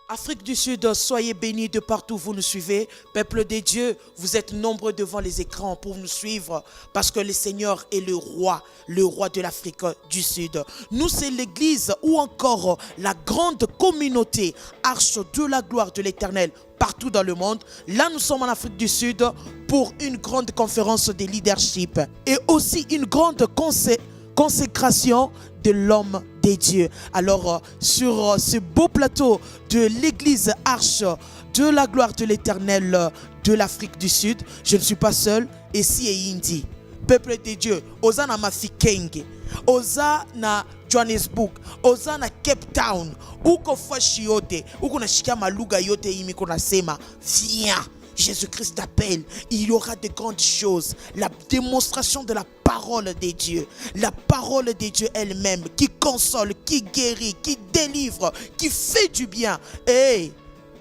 Afrique du Sud, soyez bénis de partout où vous nous suivez. Peuple de Dieu, vous êtes nombreux devant les écrans pour nous suivre parce que le Seigneur est le roi de l'Afrique du Sud. Nous, c'est l'église ou encore la grande communauté Arche de la gloire de l'Éternel partout dans le monde. Là, nous sommes en Afrique du Sud pour une grande conférence de leadership et aussi une grande consécration de l'homme des dieux. Alors, sur ce beau plateau de l'église Arche de la gloire de l'Éternel de l'Afrique du Sud, je ne suis pas seul. Ici est Indi. Peuple de Dieu, oza na Mafikenge, oza na Johannesburg, oza na Cape Town, uko fashi yote, uko na shika maluga yote imiko na sema, viens. Jésus-Christ t'appelle, il y aura de grandes choses. La démonstration de la parole de Dieu. La parole de Dieu elle-même qui console, qui guérit, qui délivre, qui fait du bien. Et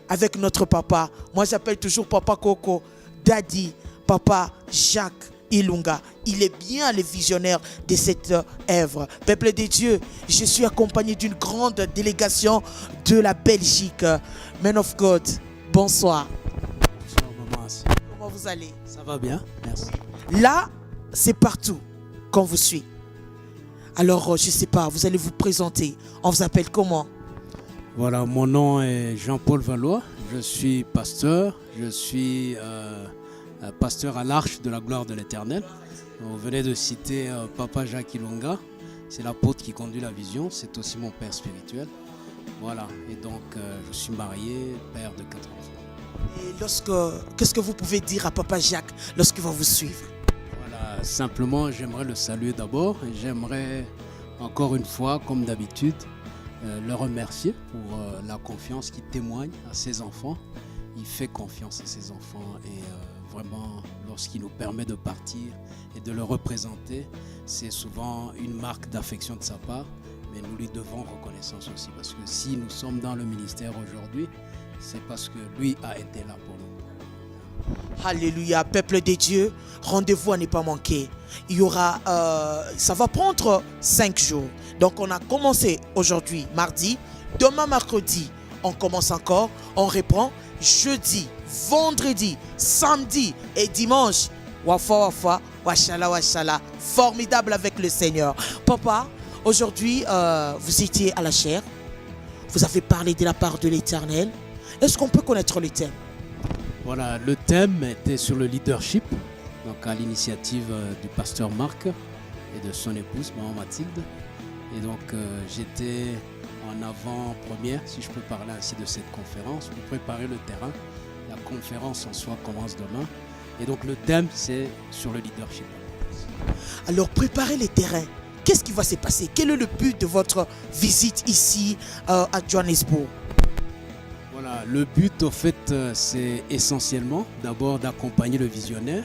avec notre papa, moi j'appelle toujours Papa Coco, Daddy, Papa Jacques Ilunga. Il est bien le visionnaire de cette œuvre. Peuple de Dieu, je suis accompagné d'une grande délégation de la Belgique. Man of God, bonsoir. Comment vous allez? Ça va bien, merci. Là, c'est partout qu'on vous suit. Alors, je ne sais pas, vous allez vous présenter. On vous appelle comment? Voilà, mon nom est Jean-Paul Valois. Je suis pasteur. Je suis pasteur à l'Arche de la gloire de l'Éternel. Vous venez de citer Papa Jacques Ilunga. C'est l'apôtre qui conduit la vision. C'est aussi mon père spirituel. Voilà, et donc je suis marié, père de 4 enfants. Et qu'est-ce que vous pouvez dire à Papa Jacques lorsqu'il va vous suivre? Voilà, simplement, j'aimerais le saluer d'abord. J'aimerais, encore une fois, comme d'habitude, le remercier pour la confiance qu'il témoigne à ses enfants. Il fait confiance à ses enfants et vraiment, lorsqu'il nous permet de partir et de le représenter, c'est souvent une marque d'affection de sa part. Mais nous lui devons reconnaissance aussi, parce que si nous sommes dans le ministère aujourd'hui, c'est parce que lui a été là pour nous. Alléluia, peuple de Dieu, rendez-vous à ne pas manquer. Il y aura, ça va prendre 5 jours. Donc on a commencé aujourd'hui, mardi. Demain, mercredi, on commence encore. On reprend jeudi, vendredi, samedi et dimanche. Wafa, wafa, washala, washala. Formidable avec le Seigneur. Papa, aujourd'hui, vous étiez à la chaire. Vous avez parlé de la part de l'Éternel. Est-ce qu'on peut connaître le thème? Voilà, le thème était sur le leadership, donc à l'initiative du pasteur Marc et de son épouse, Maman Mathilde. Et donc j'étais en avant-première, si je peux parler ainsi, de cette conférence pour préparer le terrain. La conférence en soi commence demain. Et donc le thème, c'est sur le leadership. Alors préparez les terrains. Qu'est-ce qui va se passer? Quel est le but de votre visite ici à Johannesburg? Voilà, le but au fait, c'est essentiellement d'abord d'accompagner le visionnaire,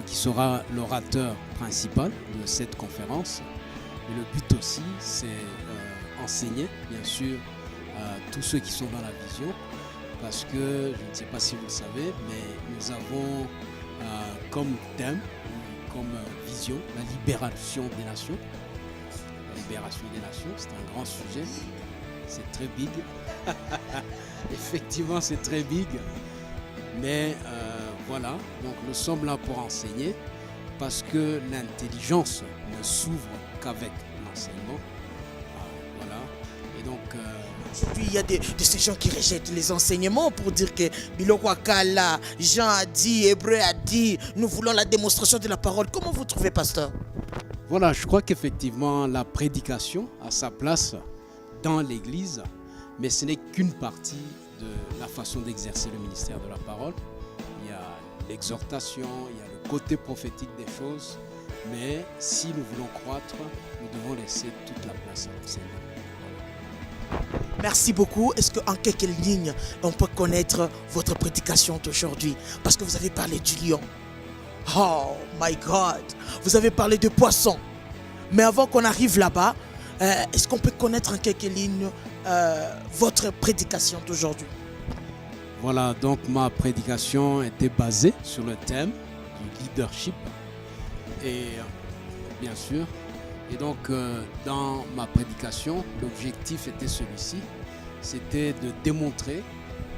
qui sera l'orateur principal de cette conférence. Et le but aussi, c'est enseigner, bien sûr, à tous ceux qui sont dans la vision, parce que, je ne sais pas si vous le savez, mais nous avons comme thème, comme vision, la libération des nations. La libération des nations, c'est un grand sujet, c'est très big. Effectivement, c'est très big. Mais voilà, donc nous sommes là pour enseigner parce que l'intelligence ne s'ouvre qu'avec l'enseignement. Voilà. Et donc... Aujourd'hui, il y a de ces gens qui rejettent les enseignements pour dire que Biloko Akala, Jean a dit, Hébreu a dit, nous voulons la démonstration de la parole. Comment vous trouvez, pasteur? Voilà, je crois qu'effectivement, la prédication a sa place dans l'Église, mais ce n'est qu'une partie de la façon d'exercer le ministère de la parole. Il y a l'exhortation, il y a le côté prophétique des choses, mais si nous voulons croître, nous devons laisser toute la place à l'enseignement. Merci beaucoup. Est-ce qu'en quelques lignes, on peut connaître votre prédication d'aujourd'hui? Parce que vous avez parlé du lion. Oh my God! Vous avez parlé de poisson. Mais avant qu'on arrive là-bas, est-ce qu'on peut connaître en quelques lignes votre prédication d'aujourd'hui? Voilà, donc ma prédication était basée sur le thème du leadership. Et bien sûr, et donc dans ma prédication, l'objectif était celui-ci, c'était de démontrer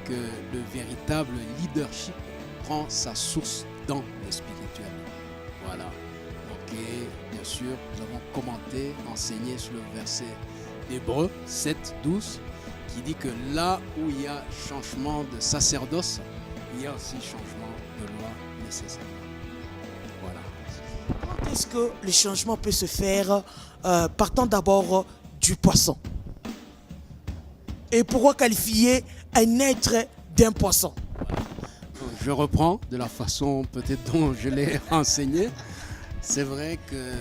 que le véritable leadership prend sa source dans le spirituel. Voilà. Ok, bien sûr, nous avons commenté, enseigné sur le verset d'Hébreux 7, 12, qui dit que là où il y a changement de sacerdoce, il y a aussi changement de loi nécessaire. Voilà. Comment est-ce que le changement peut se faire partant d'abord du poisson? Et pourquoi qualifier un être d'un poisson? Donc, je reprends de la façon peut-être dont je l'ai enseigné. C'est vrai que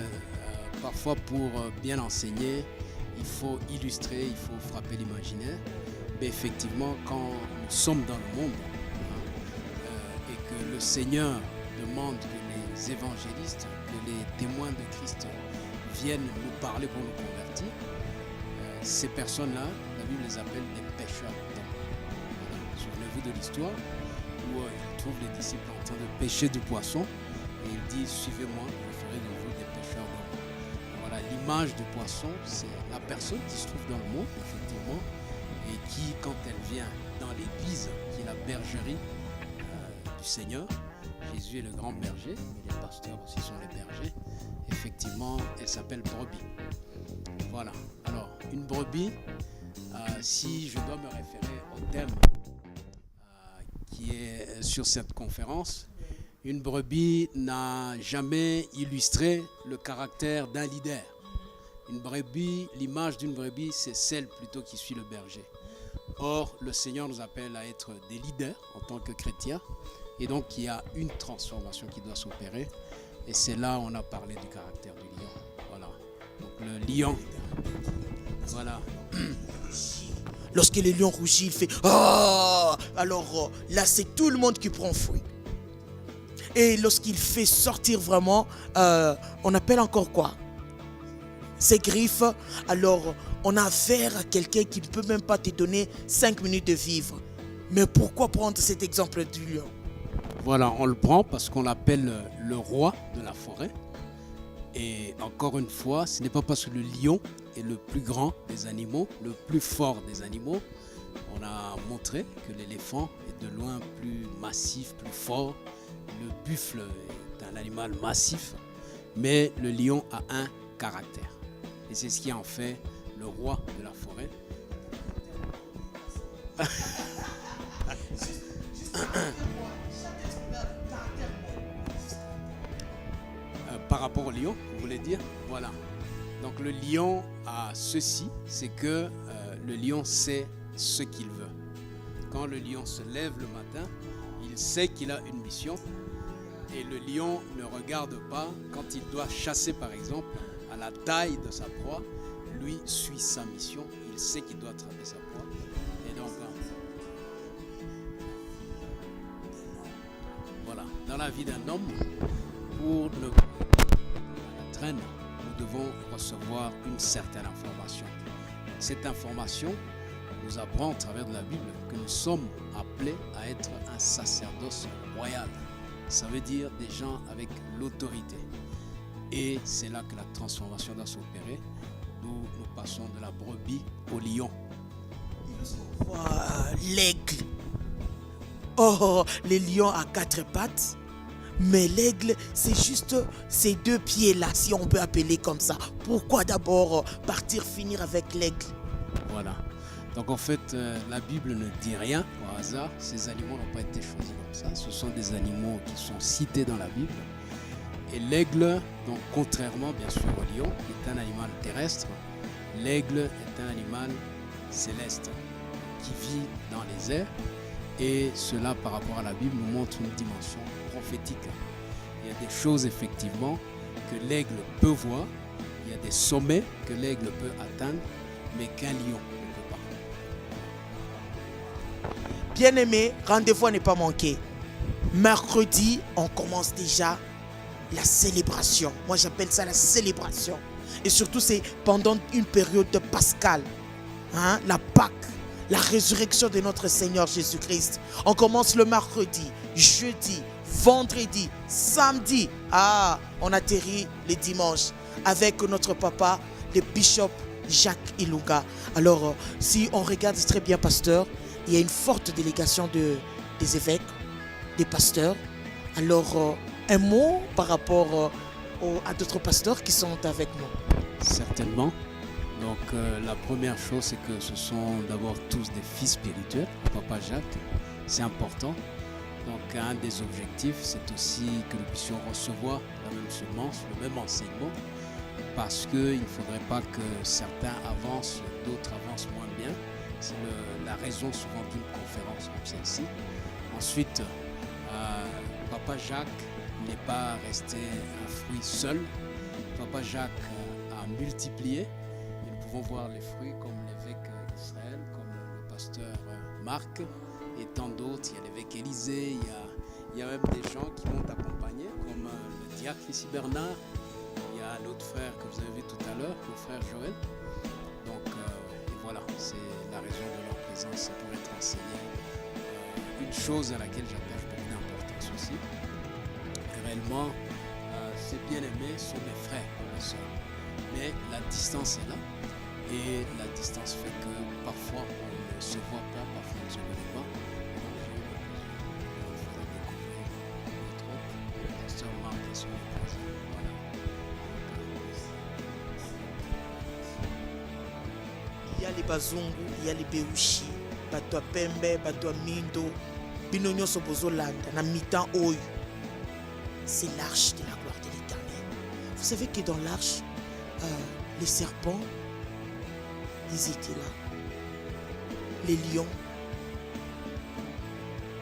parfois pour bien enseigner, il faut illustrer, il faut frapper l'imaginaire. Mais effectivement, quand nous sommes dans le monde et que le Seigneur demande que les évangélistes, que les témoins de Christ viennent nous parler pour nous convertir, ces personnes-là, la Bible les appelle des pêcheurs d'hommes. Voilà. Souvenez-vous de l'histoire où il trouve les disciples en train de pêcher du poisson et il dit suivez-moi, je ferai de vous des pêcheurs d'hommes. Voilà, l'image du poisson, c'est la personne qui se trouve dans le monde, effectivement, et qui, quand elle vient dans l'église, qui est la bergerie du Seigneur, Jésus est le grand berger, mais les pasteurs aussi sont les bergers. Effectivement, elle s'appelle brebis. Voilà. Alors, une brebis, si je dois me référer au thème qui est sur cette conférence, une brebis n'a jamais illustré le caractère d'un leader. Une brebis, l'image d'une brebis, c'est celle plutôt qui suit le berger. Or, le Seigneur nous appelle à être des leaders en tant que chrétiens. Et donc, il y a une transformation qui doit s'opérer. Et c'est là où on a parlé du caractère du lion. Voilà. Donc, le lion. Voilà. Lorsque le lion rougit, il fait « Ah !» Alors là, c'est tout le monde qui prend fruit. Et lorsqu'il fait sortir vraiment, on appelle encore quoi? Ses griffes. Alors, on a affaire à quelqu'un qui ne peut même pas te donner 5 minutes de vivre. Mais pourquoi prendre cet exemple du lion? Voilà, on le prend parce qu'on l'appelle le roi de la forêt. Et encore une fois, ce n'est pas parce que le lion est le plus grand des animaux, le plus fort des animaux. On a montré que l'éléphant est de loin plus massif, plus fort. Le buffle est un animal massif, mais le lion a un caractère. Et c'est ce qui en fait le roi de la forêt. Par rapport au lion, vous voulez dire? Voilà. Donc le lion a ceci, c'est que le lion sait ce qu'il veut. Quand le lion se lève le matin, il sait qu'il a une mission. Et le lion ne regarde pas quand il doit chasser, par exemple, à la taille de sa proie. Lui suit sa mission. Il sait qu'il doit attraper sa proie. Et donc, voilà. Dans la vie d'un homme, pour ne pas la traîne, nous devons recevoir une certaine information. Cette information nous apprend, au travers de la Bible, que nous sommes appelés à être un sacerdoce royal. Ça veut dire des gens avec l'autorité. Et c'est là que la transformation doit s'opérer. Nous passons de la brebis au lion. L'aigle. Oh, les lions à 4 pattes. Mais l'aigle, c'est juste ces 2 pieds-là, si on peut appeler comme ça. Pourquoi d'abord finir avec l'aigle? Voilà. Donc en fait, la Bible ne dit rien au hasard. Ces animaux n'ont pas été choisis comme ça. Ce sont des animaux qui sont cités dans la Bible. Et l'aigle, donc contrairement bien sûr au lion, qui est un animal terrestre, l'aigle est un animal céleste qui vit dans les airs. Et cela, par rapport à la Bible, nous montre une dimension prophétique. Il y a des choses effectivement que l'aigle peut voir. Il y a des sommets que l'aigle peut atteindre, mais qu'un lion. Bien-aimés, rendez-vous à ne pas manquer. Mercredi, on commence déjà la célébration. Moi, j'appelle ça la célébration. Et surtout, c'est pendant une période de Pascal. La Pâque, la résurrection de notre Seigneur Jésus-Christ. On commence le mercredi, jeudi, vendredi, samedi. On atterrit le dimanche avec notre papa, le bishop Jacques Ilunga. Alors, si on regarde très bien, pasteur, il y a une forte délégation des évêques, des pasteurs. Alors, un mot par rapport à d'autres pasteurs qui sont avec nous. Certainement. Donc la première chose, c'est que ce sont d'abord tous des fils spirituels, Papa Jacques, c'est important. Donc un des objectifs, c'est aussi que nous puissions recevoir la même semence, le même enseignement, parce qu'il ne faudrait pas que certains avancent, d'autres avancent moins bien. C'est la raison souvent d'une conférence comme celle-ci. Ensuite, Papa Jacques n'est pas resté un fruit seul. Papa Jacques a multiplié. Et nous pouvons voir les fruits comme l'évêque Israël, comme le pasteur Marc et tant d'autres. Il y a l'évêque Élisée, il y a même des gens qui m'ont accompagné, comme le diacre ici Bernard. Il y a un autre frère que vous avez vu tout à l'heure, le frère Joël. Donc et voilà, c'est la raison de leur présence, c'est pour être enseigné. Une chose à laquelle j'attache beaucoup d'importance aussi. Réellement, ces bien-aimés sont mes frères et mes sœurs. Mais la distance est là. Et la distance fait que parfois on ne se voit pas, parfois on ne se connaît pas. Donc j'ai eu l'occasion de découvrir notre pasteur Marc et son épouse. Voilà. Il y a les Bazungu, il y a les Berushi, Bato Pembe, Bato Mindo, Binonyo Sobozolanda, na mitan Oyo. C'est l'arche de la gloire de l'Éternel. Vous savez que dans l'arche, les serpents, ils étaient là. Les lions.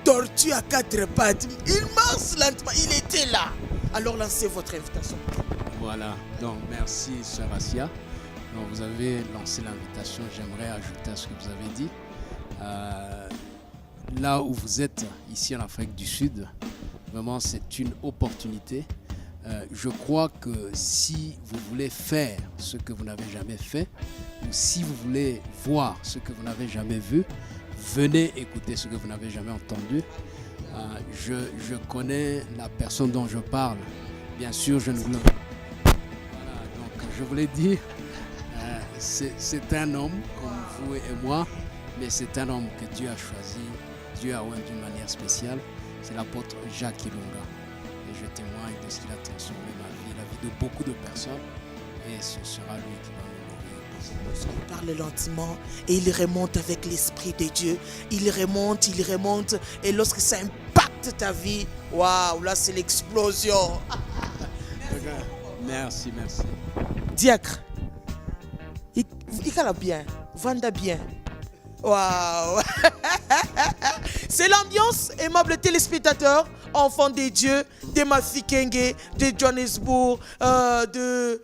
Tortue à quatre pattes. Il marche lentement. Il était là. Alors lancez votre invitation. Voilà. Donc merci, sœur Assia. Donc, vous avez lancé l'invitation. J'aimerais ajouter à ce que vous avez dit. Là où vous êtes, ici en Afrique du Sud, vraiment c'est une opportunité. Je crois que si vous voulez faire ce que vous n'avez jamais fait, ou si vous voulez voir ce que vous n'avez jamais vu, venez écouter ce que vous n'avez jamais entendu. Je connais la personne dont je parle. Bien sûr, je ne vous le... Voilà, donc je voulais dire, c'est un homme comme vous et moi, mais c'est un homme que Dieu a choisi, Dieu a oint d'une manière spéciale. C'est l'apôtre Jacques Ilunga. Et je témoigne de ce qu'il a transformé ma vie, la vie de beaucoup de personnes. Et ce sera lui qui va me nourrir. Il parle lentement et il remonte avec l'Esprit de Dieu. Il remonte. Et lorsque ça impacte ta vie, waouh, là c'est l'explosion. Merci. Diacre, il cala bien, Vanda bien. Waouh. C'est l'ambiance, aimables téléspectateurs, enfants de Dieu, de Mafikenge, de Johannesburg, de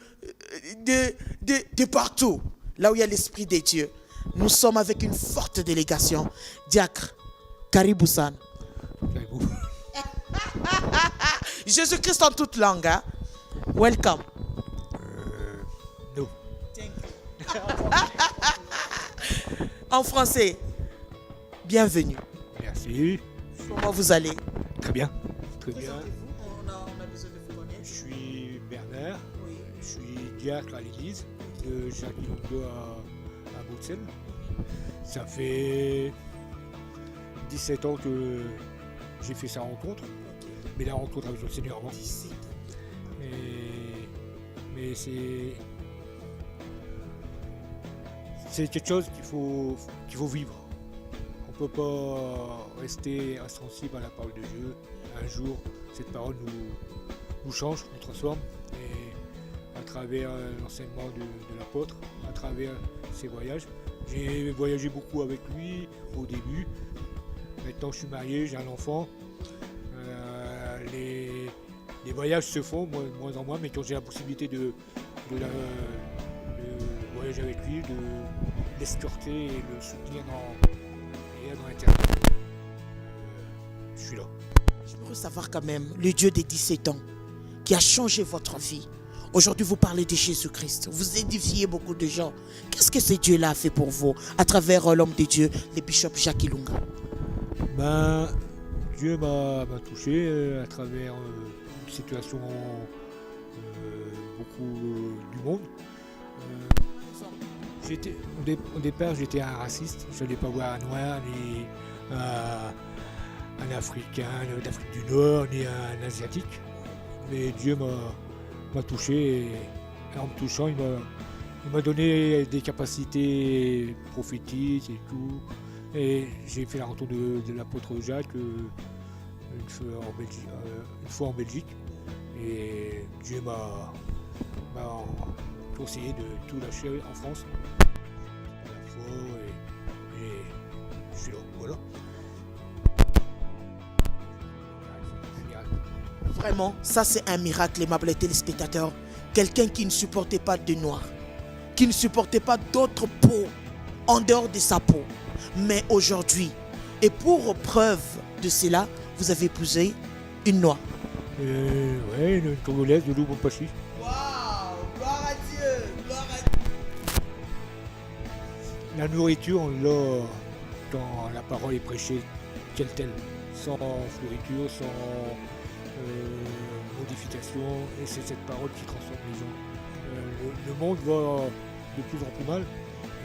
partout, là où il y a l'Esprit de Dieu. Nous sommes avec une forte délégation. Diacre, Karibu San. Jésus-Christ en toute langue. Hein? Welcome. No. En français, bienvenue. Merci. Comment vous allez? Très bien. Très bien. On a besoin de vous connaître. Je suis Bernard. Oui. Je suis diacre à l'église de Jacques Ilunga à Bruxelles. Ça fait 17 ans que j'ai fait sa rencontre. Mais la rencontre avec le Seigneur avant. 17 ans. Mais c'est quelque chose qu'il faut vivre. On ne peut pas rester insensible à la parole de Dieu. Un jour, cette parole nous change, nous transforme. Et à travers l'enseignement de l'apôtre, à travers ses voyages, j'ai voyagé beaucoup avec lui au début. Maintenant, je suis marié, j'ai un enfant. Les voyages se font de moins en moins, mais quand j'ai la possibilité de voyager avec lui, de l'escorter et le soutenir dans l'intérieur, je suis là. J'aimerais savoir quand même, le Dieu des 17 ans, qui a changé votre vie. Aujourd'hui, vous parlez de Jésus-Christ. Vous édifiez beaucoup de gens. Qu'est-ce que ce Dieu-là a fait pour vous à travers l'homme de Dieu, le bishop Jacques Ilunga? Dieu m'a touché à travers une situation beaucoup du monde. Au départ, j'étais un raciste. Je n'allais pas voir un noir, ni un africain d'Afrique du Nord, ni un asiatique. Mais Dieu m'a touché et en me touchant, il m'a donné des capacités prophétiques et tout. Et j'ai fait la rencontre de l'apôtre Jacques une fois en Belgique. Et Dieu m'a conseillé de tout lâcher en France. La foi et je suis là, voilà. Vraiment, ça c'est un miracle, aimables téléspectateurs. Quelqu'un qui ne supportait pas de noir, qui ne supportait pas d'autre peau en dehors de sa peau. Mais aujourd'hui, et pour preuve de cela, vous avez épousé une noire. Ouais, une Congolaise de Lubumbashi. Waouh, gloire à Dieu, gloire à Dieu. La nourriture, on l'a quand la parole est prêchée telle, sans nourriture, sans modification, et c'est cette parole qui transforme les gens. Le monde va de plus en plus mal,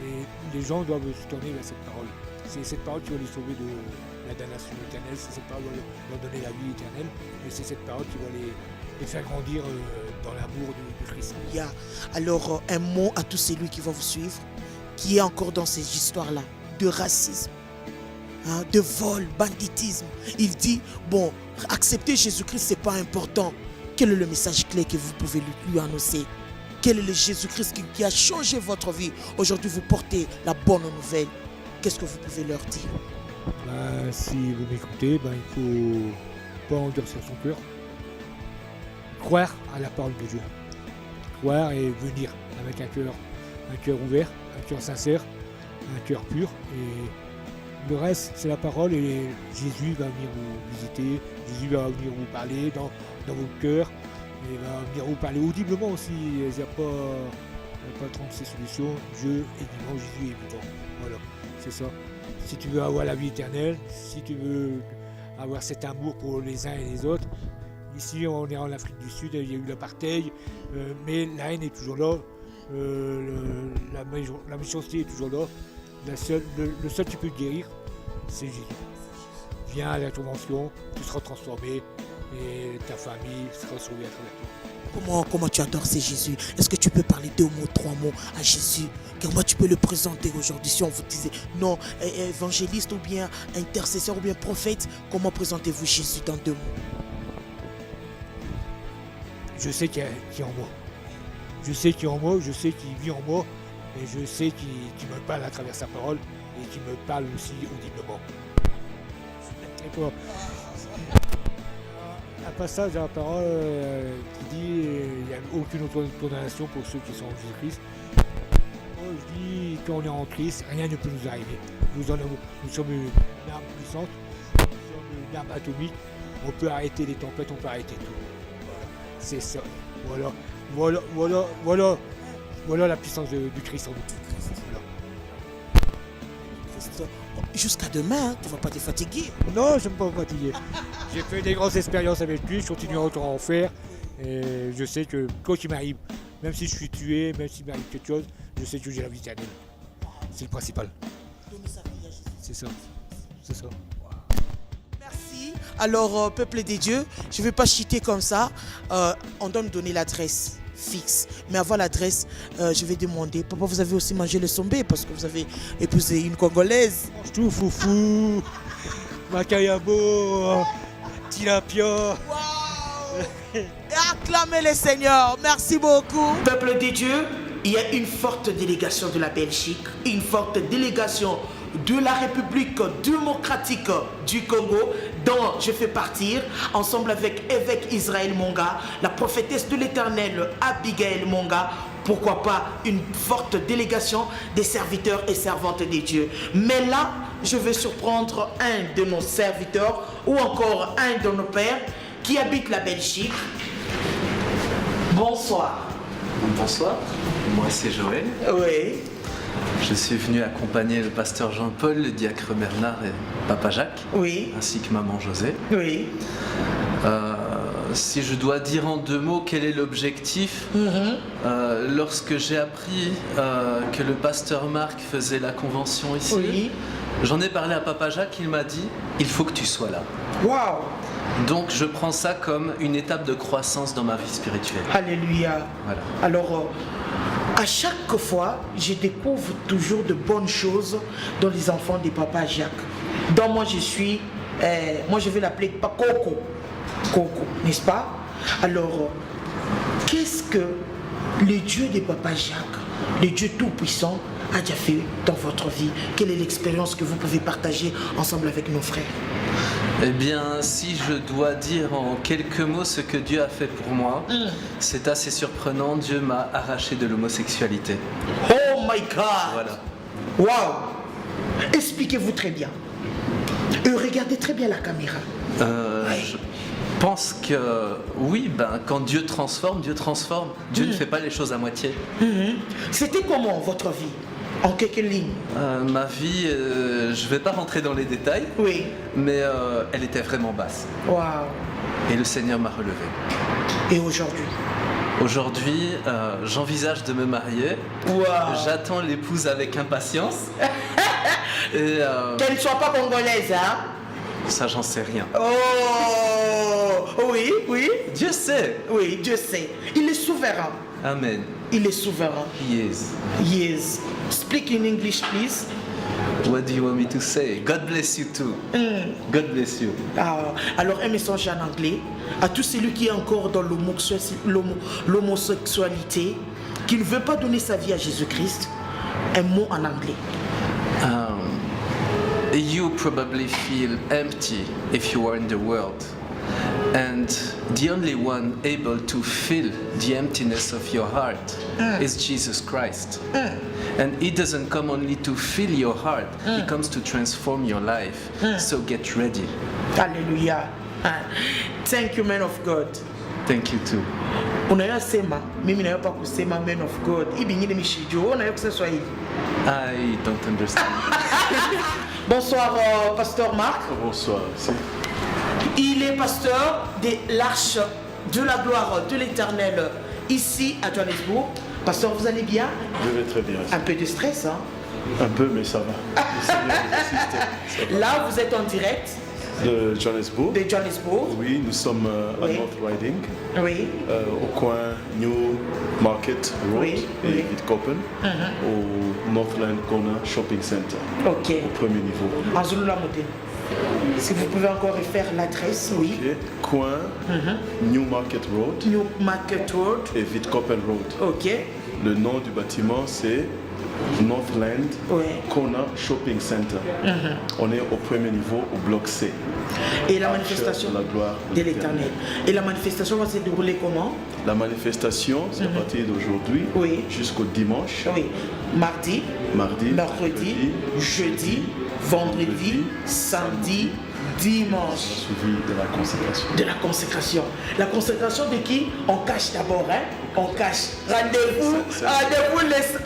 et les gens doivent se tourner vers cette parole. C'est cette parole qui va les sauver de la damnation éternelle, c'est cette parole qui va leur donner la vie éternelle, et c'est cette parole qui va les faire grandir dans l'amour du Christ. Il y a alors un mot à tous celui qui va vous suivre, qui est encore dans ces histoires-là, de racisme, de vol, banditisme. Il dit, bon, accepter Jésus-Christ, c'est pas important. Quel est le message clé que vous pouvez lui annoncer? Quel est le Jésus-Christ qui a changé votre vie? Aujourd'hui, vous portez la bonne nouvelle. Qu'est-ce que vous pouvez leur dire? Si vous m'écoutez, il faut pas endurcir son cœur. Croire à la parole de Dieu. Croire et venir avec un cœur ouvert, un cœur sincère, un cœur pur. Et le reste, c'est la parole et Jésus va venir vous visiter, Jésus va venir vous parler dans votre cœur et va venir vous parler audiblement aussi. Il n'y a pas 36 solutions. Dieu est vivant, Jésus est vivant. Voilà, c'est ça. Si tu veux avoir la vie éternelle, si tu veux avoir cet amour pour les uns et les autres, ici on est en Afrique du Sud, il y a eu l'apartheid, mais la haine est toujours là, la méchanceté est toujours là. Le seul qui peut te guérir, c'est Jésus. Viens à l'intervention, tu seras transformé et ta famille sera sauvée à travers toi. Comment tu adores ce Jésus? Est-ce que tu peux parler 2 mots, 3 mots à Jésus? Comment tu peux le présenter aujourd'hui? Si on vous disait non, évangéliste ou bien intercesseur ou bien prophète, comment présentez-vous Jésus dans 2 mots? Je sais qu'il est en moi. Je sais qu'il est en moi, je sais qu'il vit en moi et je sais qu'il me parle à travers sa parole et qu'il me parle aussi audiblement. Un passage dans la parole qui dit qu'il n'y a aucune autre condamnation pour ceux qui sont en Jésus-Christ. Je dis qu'on est en Christ, rien ne peut nous arriver. Nous sommes une arme puissante, nous sommes une arme atomique, on peut arrêter les tempêtes, on peut arrêter tout. Voilà. C'est ça. Voilà la puissance du Christ en nous. Voilà. Jusqu'à demain, tu ne vas pas te fatiguer. Non, je ne vais pas me fatiguer. J'ai fait des grandes expériences avec lui, je continue à en faire. Et je sais que quoi qu'il m'arrive, même si je suis tué, même s'il m'arrive quelque chose, je sais que j'ai la vie éternelle. C'est le principal. C'est ça. C'est ça. Merci. Alors, peuple des dieux, je ne vais pas chiter comme ça. On doit nous donner l'adresse fixe. Mais avant l'adresse, je vais demander, papa, vous avez aussi mangé le sombé parce que vous avez épousé une Congolaise. Mange tout, foufou, macayabo, tilapia. Wow. Acclamez le Seigneur. Merci beaucoup. Peuple des dieux, il y a une forte délégation de la Belgique, une forte délégation de la République démocratique du Congo, dont je fais partir, ensemble avec évêque Israël Monga, la prophétesse de l'Éternel Abigail Monga, pourquoi pas une forte délégation des serviteurs et servantes des dieux. Mais là, je vais surprendre un de nos serviteurs ou encore un de nos pères qui habite la Belgique. Bonsoir. Bonsoir, moi c'est Joël. Oui. Je suis venu accompagner le pasteur Jean-Paul, le diacre Bernard et papa Jacques, Oui. ainsi que maman José. Oui. si je dois dire en 2 mots quel est l'objectif, lorsque j'ai appris que le pasteur Marc faisait la convention ici, Oui. j'en ai parlé à Papa Jacques, il m'a dit « il faut que tu sois là ». Waouh. Donc je prends ça comme une étape de croissance dans ma vie spirituelle. Alléluia. Voilà. Alors, à chaque fois, je découvre toujours de bonnes choses dans les enfants de Papa Jacques. Donc moi, je vais l'appeler Coco. Coco, n'est-ce pas? Alors, qu'est-ce que le Dieu de Papa Jacques, le Dieu Tout-Puissant, a déjà fait dans votre vie? Quelle est l'expérience que vous pouvez partager ensemble avec nos frères? Eh bien, si je dois dire en quelques mots ce que Dieu a fait pour moi, c'est assez surprenant. Dieu m'a arraché de l'homosexualité. Oh my God! Voilà. Waouh! Expliquez-vous très bien. Et regardez très bien la caméra. Je pense que oui, quand Dieu transforme, Dieu transforme. Dieu ne fait pas les choses à moitié. C'était comment votre vie? En quelques lignes? Ma vie, je ne vais pas rentrer dans les détails, Oui. mais elle était vraiment basse. Waouh! Et le Seigneur m'a relevé. Et aujourd'hui? Aujourd'hui, j'envisage de me marier. Waouh! J'attends l'épouse avec impatience. Et Qu'elle ne soit pas congolaise, hein? ça, j'en sais rien. Oh! Oui, oui. Dieu sait. Oui, Dieu sait. Il est souverain. Amen. Il est souverain. Yes. Yes. Speak in English, please. What do you want me to say? God bless you too. God bless you. Ah, alors un message en anglais à tout celui qui est encore dans l'homosexualité, qui ne veut pas donner sa vie à Jésus-Christ. Un mot en anglais. You probably feel empty if you are in the world. And the only one able to fill the emptiness of your heart is Jesus Christ. And He doesn't come only to fill your heart, He comes to transform your life. So get ready. Alléluia. Thank you, man of God. Thank you too. Unayosema mimi nayo pa kusema man of God. Ibingine mishijo. Unayo kusema Swahili. I don't understand. Bonsoir, pasteur Marc. Bonsoir. Il est pasteur de l'Arche de la Gloire de l'Éternel ici à Johannesburg. Pasteur, vous allez bien? Je vais très bien. Un peu de stress, hein? Un peu, mais ça va. Le Seigneur nous assiste. Ça va. Là, vous êtes en direct De Johannesburg. de Johannesburg. Oui, nous sommes à Oui. North Riding, Oui. au coin New Market Road Oui, et oui. Witkoppen, au Northland Corner Shopping Center, Ok. au premier niveau. En Zulu la Montée. Si vous pouvez encore refaire l'adresse, oui. Ok. Coin New Market Road New Market Road. et Witkoppen Road. Ok. Le nom du bâtiment, c'est Northland Oui. Corner Shopping Center. On est au premier niveau, au bloc C. Et la manifestation de la gloire de l'Éternel. Et la manifestation va se dérouler comment? La manifestation, c'est à partir d'aujourd'hui Oui. jusqu'au dimanche, Oui. Mardi, mardi, mercredi, jeudi, vendredi, samedi, dimanche. suivi de la consécration. De la consécration. La consécration de qui? On cache d'abord, hein? On cache. Rendez-vous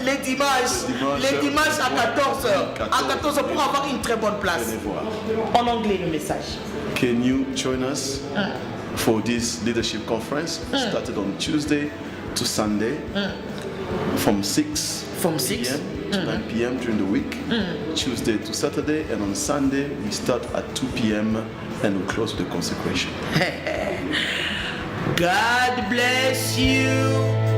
les dimanches. Les dimanches à 14h. À 14h pour avoir une très bonne place. Venez voir. En anglais, le message. Can you join us for this leadership conference started on Tuesday to Sunday from 6 From 6 p.m. to 9 p.m. during the week, Tuesday to Saturday, and on Sunday we start at 2 p.m. and we close with the consecration. God bless you.